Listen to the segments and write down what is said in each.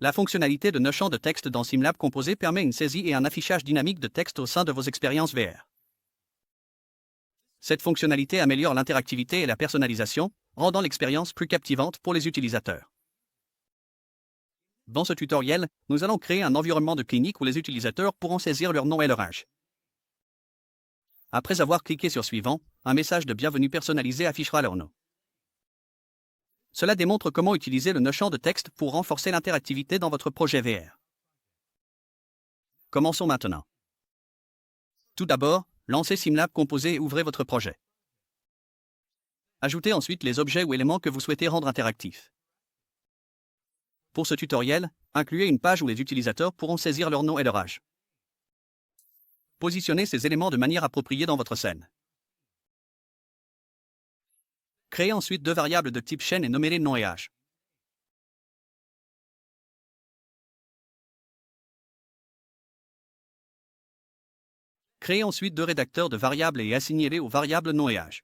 La fonctionnalité de nœud champ de texte dans SimLab Composé permet une saisie et un affichage dynamique de texte au sein de vos expériences VR. Cette fonctionnalité améliore l'interactivité et la personnalisation, rendant l'expérience plus captivante pour les utilisateurs. Dans ce tutoriel, nous allons créer un environnement de clinique où les utilisateurs pourront saisir leur nom et leur âge. Après avoir cliqué sur Suivant, un message de bienvenue personnalisé affichera leur nom. Cela démontre comment utiliser le nœud champ de texte pour renforcer l'interactivité dans votre projet VR. Commençons maintenant. Tout d'abord, lancez SimLab Composé et ouvrez votre projet. Ajoutez ensuite les objets ou éléments que vous souhaitez rendre interactifs. Pour ce tutoriel, incluez une page où les utilisateurs pourront saisir leur nom et leur âge. Positionnez ces éléments de manière appropriée dans votre scène. Créez ensuite deux variables de type chaîne et nommez-les nom et âge. Créez ensuite deux rédacteurs de variables et assignez-les aux variables nom et âge.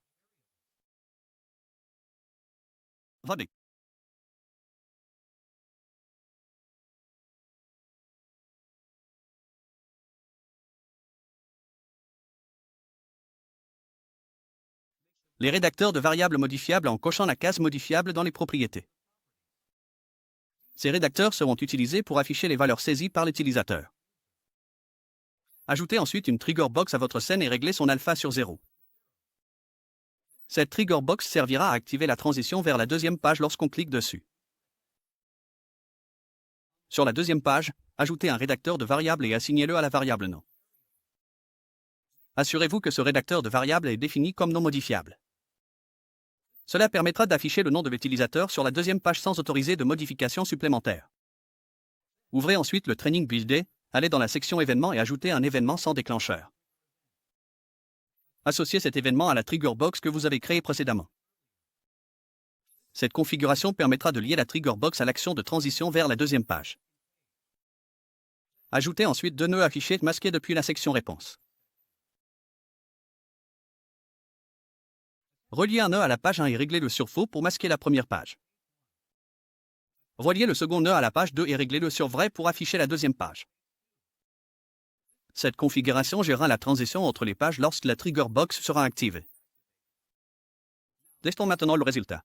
Les rédacteurs de variables modifiables en cochant la case modifiable dans les propriétés. Ces rédacteurs seront utilisés pour afficher les valeurs saisies par l'utilisateur. Ajoutez ensuite une trigger box à votre scène et réglez son alpha sur 0. Cette trigger box servira à activer la transition vers la deuxième page lorsqu'on clique dessus. Sur la deuxième page, ajoutez un rédacteur de variables et assignez-le à la variable nom. Assurez-vous que ce rédacteur de variables est défini comme non modifiable. Cela permettra d'afficher le nom de l'utilisateur sur la deuxième page sans autoriser de modifications supplémentaires. Ouvrez ensuite le Training Builder, allez dans la section événements et ajoutez un événement sans déclencheur. Associez cet événement à la trigger box que vous avez créée précédemment. Cette configuration permettra de lier la trigger box à l'action de transition vers la deuxième page. Ajoutez ensuite deux nœuds affichés masqués depuis la section réponse. Reliez un nœud à la page 1 et réglez-le sur faux pour masquer la première page. Reliez le second nœud à la page 2 et réglez-le sur vrai pour afficher la deuxième page. Cette configuration gérera la transition entre les pages lorsque la trigger box sera activée. Testons maintenant le résultat.